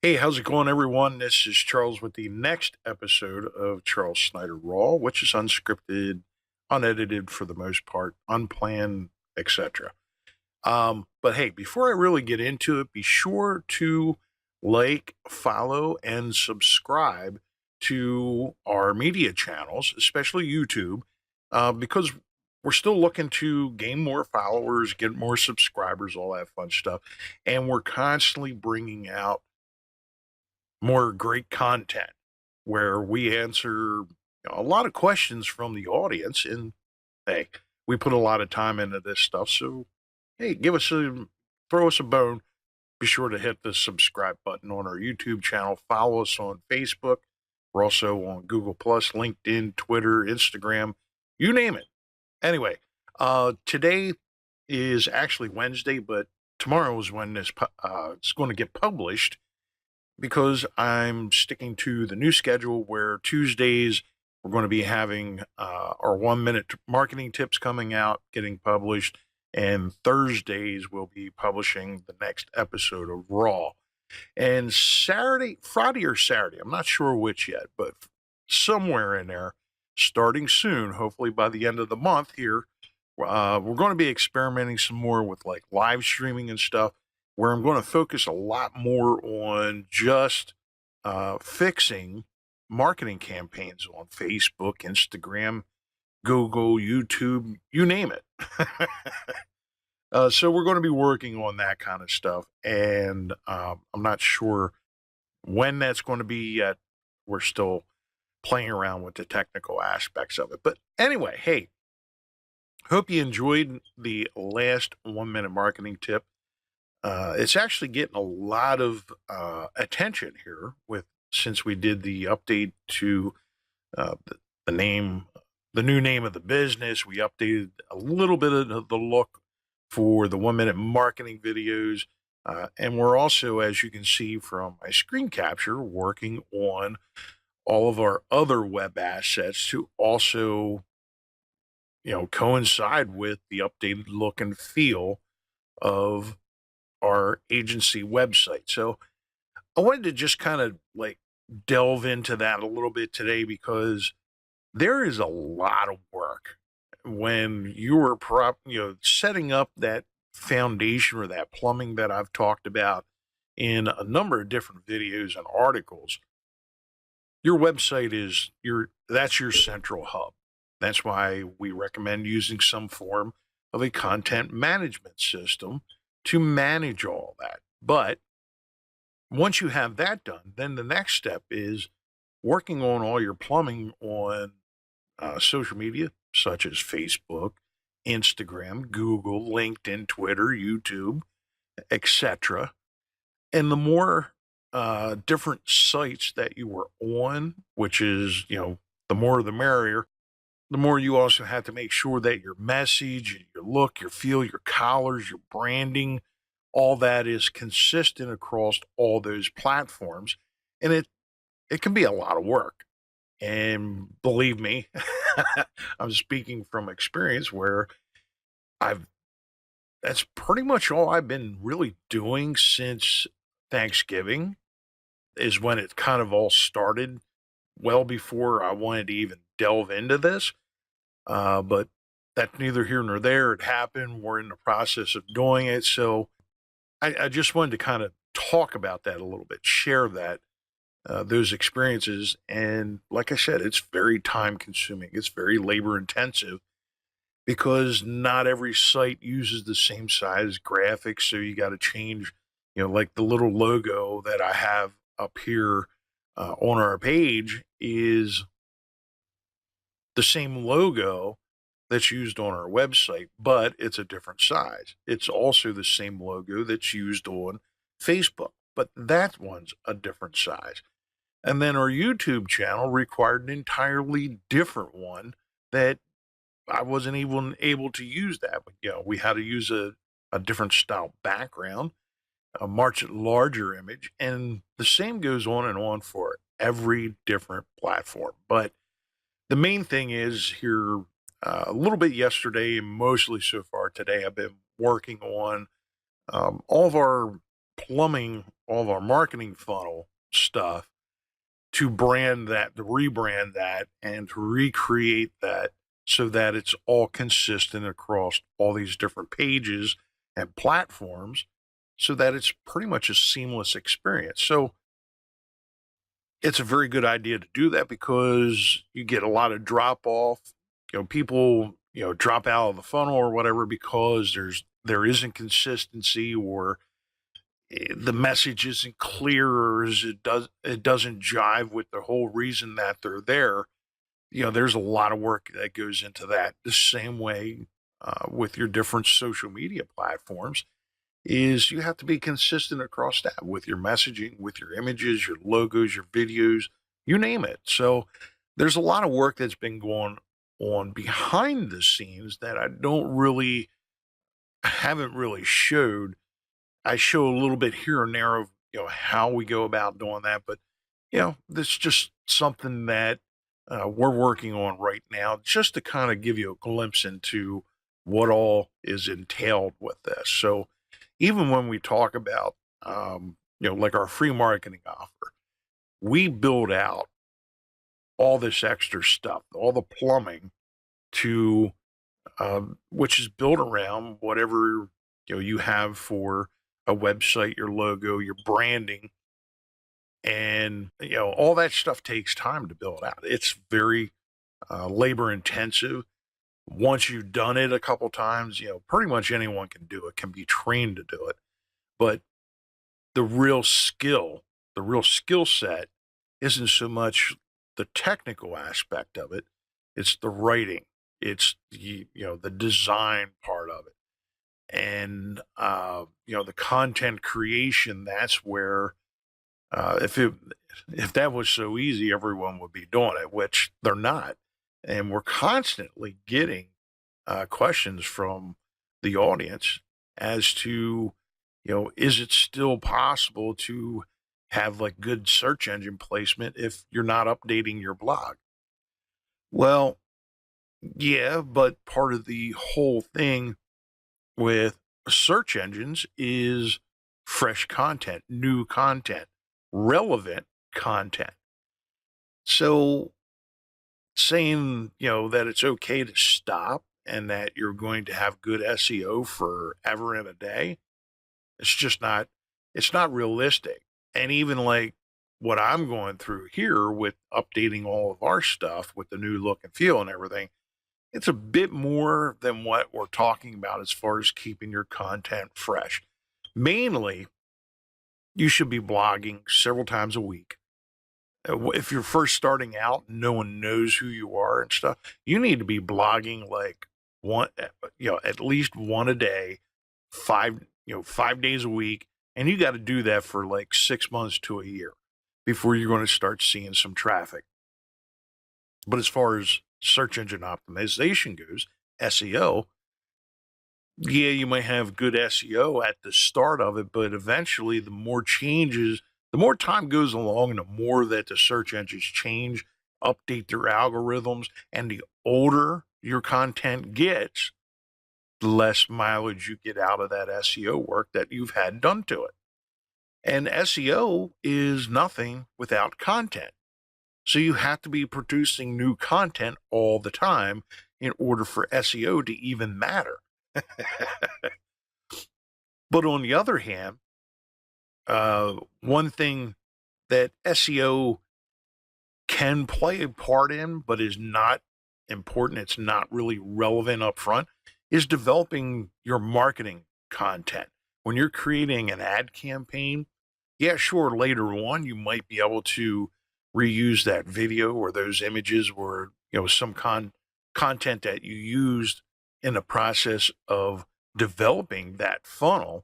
Hey, how's it going, everyone? This is Charles with the next episode of Charles Snyder Raw, which is unscripted, unedited for the most part, unplanned, etc. But hey, before I really get into it, be sure to like, follow, and subscribe to our media channels, especially YouTube, because we're still looking to gain more followers, get more subscribers, all that fun stuff. And we're constantly bringing out more great content where we answer a lot of questions from the audience. And hey, we put a lot of time into this stuff. So, hey, throw us a bone. Be sure to hit the subscribe button on our YouTube channel. Follow us on Facebook. We're also on Google Plus, LinkedIn, Twitter, Instagram, you name it. Anyway, today is actually Wednesday, but tomorrow is when it's going to get published because I'm sticking to the new schedule where Tuesdays we're going to be having our 1 minute marketing tips coming out, getting published, and Thursdays we'll be publishing the next episode of Raw. And Friday or Saturday, I'm not sure which yet, but somewhere in there, starting soon, hopefully by the end of the month here, we're going to be experimenting some more with like live streaming and stuff, where I'm going to focus a lot more on just fixing marketing campaigns on Facebook, Instagram, Google, YouTube, you name it. So we're going to be working on that kind of stuff, and I'm not sure when that's going to be yet. We're still playing around with the technical aspects of it. But anyway, hey, hope you enjoyed the last 1 minute marketing tip. It's actually getting a lot of attention here since we did the update to the name, the new name of the business. We updated a little bit of the look for the 1 minute marketing videos. And we're also, as you can see from my screen capture, working on all of our other web assets to also, coincide with the updated look and feel of our agency website. So I wanted to just kind of like delve into that a little bit today because there is a lot of work when you are setting up that foundation or that plumbing that I've talked about in a number of different videos and articles. Your website that's your central hub. That's why we recommend using some form of a content management system to manage all that. But once you have that done, then the next step is working on all your plumbing on social media, such as Facebook, Instagram, Google, LinkedIn, Twitter, YouTube, etc. And the more different sites that you are on, which is, the more the merrier, the more you also have to make sure that your message, your look, your feel, your colors, your branding, all that is consistent across all those platforms. And it can be a lot of work. And believe me, I'm speaking from experience where I've that's pretty much all I've been really doing since Thanksgiving is when it kind of all started, well before I wanted to even delve into this. But that's neither here nor there. It happened. We're in the process of doing it. So I just wanted to kind of talk about that a little bit, share those experiences. And like I said, it's very time consuming. It's very labor intensive because not every site uses the same size graphics. So you got to change, like the little logo that I have up here on our page is the same logo that's used on our website, but it's a different size. It's also the same logo that's used on Facebook, but that one's a different size. And then our YouTube channel required an entirely different one that I wasn't even able to use that. But, we had to use a different style background, a much larger image, and the same goes on and on for every different platform. But the main thing is here, a little bit yesterday and mostly so far today, I've been working on all of our plumbing all of our marketing funnel stuff to brand that, to rebrand that, and to recreate that so that it's all consistent across all these different pages and platforms so that it's pretty much a seamless experience. So it's a very good idea to do that because you get a lot of drop off. People, drop out of the funnel or whatever because there isn't consistency, or the message isn't clear, or it doesn't jive with the whole reason that they're there. There's a lot of work that goes into that. The same way with your different social media platforms is you have to be consistent across that with your messaging, with your images, your logos, your videos, you name it. So there's a lot of work that's been going on behind the scenes that haven't really showed. I show a little bit here and there of, how we go about doing that, but this is just something that we're working on right now, just to kind of give you a glimpse into what all is entailed with this. So even when we talk about, like our free marketing offer, we build out all this extra stuff, all the plumbing to, which is built around whatever, you have for a website, your logo, your branding, and, all that stuff takes time to build out. It's very labor intensive. Once you've done it a couple times, pretty much anyone can do it, can be trained to do it. But the real skill set isn't so much the technical aspect of it. It's the writing. It's the design part of it. And, the content creation, that's where, if that was so easy, everyone would be doing it, which they're not. And we're constantly getting questions from the audience as to, is it still possible to have like good search engine placement if you're not updating your blog? Well, yeah, but part of the whole thing with search engines is fresh content, new content, relevant content. So saying, that it's okay to stop and that you're going to have good SEO forever and a day, it's not realistic. And even like what I'm going through here with updating all of our stuff with the new look and feel and everything, it's a bit more than what we're talking about as far as keeping your content fresh. Mainly, you should be blogging several times a week. If you're first starting out, no one knows who you are and stuff, you need to be blogging like at least one a day, 5 days a week. And you got to do that for like 6 months to a year before you're going to start seeing some traffic. But as far as search engine optimization goes, SEO, yeah, you might have good SEO at the start of it, but eventually the more time goes along and the more that the search engines change, update their algorithms, and the older your content gets, the less mileage you get out of that SEO work that you've had done to it. And SEO is nothing without content. So you have to be producing new content all the time in order for SEO to even matter. But on the other hand, one thing that SEO can play a part in, but is not important, it's not really relevant up front, is developing your marketing content. When you're creating an ad campaign, yeah, sure, later on, you might be able to reuse that video or those images or, some content that you used in the process of developing that funnel.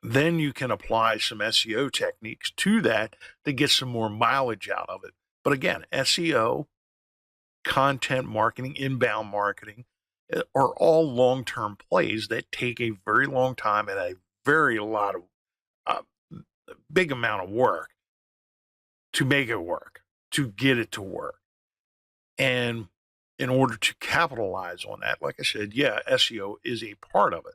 Then you can apply some SEO techniques to that to get some more mileage out of it. But again, SEO, content marketing, inbound marketing are all long-term plays that take a very long time and a very lot of uh, big amount of work to make it work, to get it to work. And in order to capitalize on that, like I said, yeah, SEO is a part of it.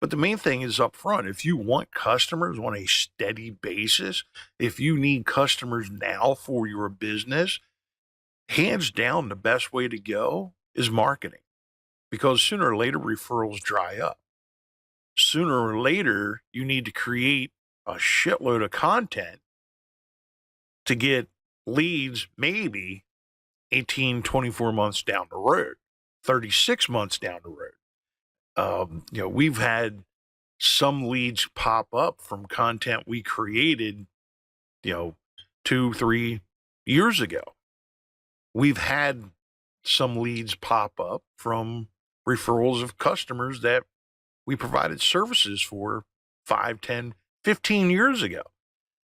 But the main thing is up front. If you want customers on a steady basis, if you need customers now for your business, hands down, the best way to go is marketing, because sooner or later referrals dry up. Sooner or later, you need to create a shitload of content to get leads, maybe 18, 24 months down the road, 36 months down the road. We've had some leads pop up from content we created, 2, 3 years ago. We've had some leads pop up from referrals of customers that we provided services for 5, 10, 15 years ago.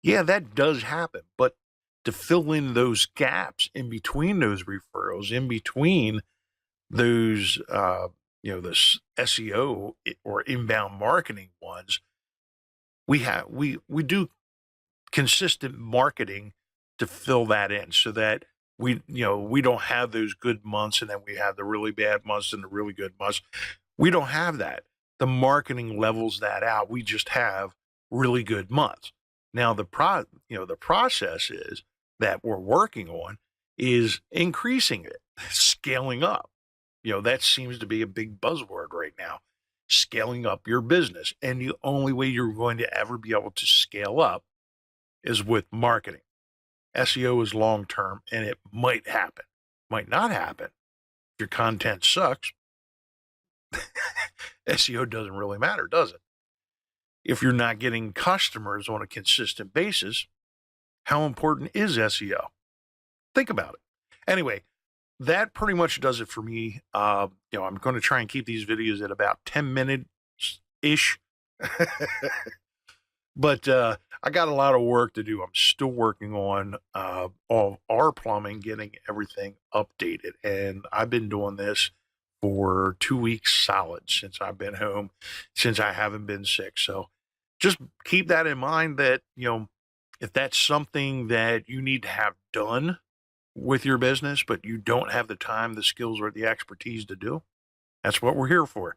Yeah, that does happen. But to fill in those gaps in between those referrals, in between those, this SEO or inbound marketing ones, we do consistent marketing to fill that in, so that we don't have those good months and then we have the really bad months and the really good months. We don't have that. The marketing levels that out. We just have really good months. Now the process is that we're working on is increasing it, scaling up. That seems to be a big buzzword right now. Scaling up your business. And the only way you're going to ever be able to scale up is with marketing. SEO is long term, and it might happen, might not happen. If your content sucks, SEO doesn't really matter, does it? If you're not getting customers on a consistent basis, how important is SEO? Think about it. Anyway, that pretty much does it for me. I'm going to try and keep these videos at about 10 minutes-ish. But I got a lot of work to do. I'm still working on all our plumbing, getting everything updated. And I've been doing this for 2 weeks solid since I've been home, since I haven't been sick. So just keep that in mind, that, if that's something that you need to have done with your business, but you don't have the time, the skills, or the expertise to do, that's what we're here for.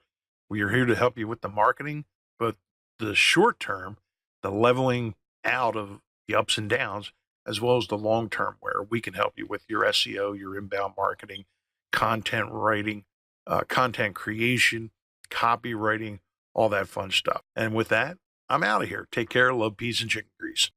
We are here to help you with the marketing, but the short term, the leveling out of the ups and downs, as well as the long term, where we can help you with your SEO, your inbound marketing, content writing, content creation, copywriting, all that fun stuff. And with that, I'm out of here. Take care. Love, peace, and chicken grease.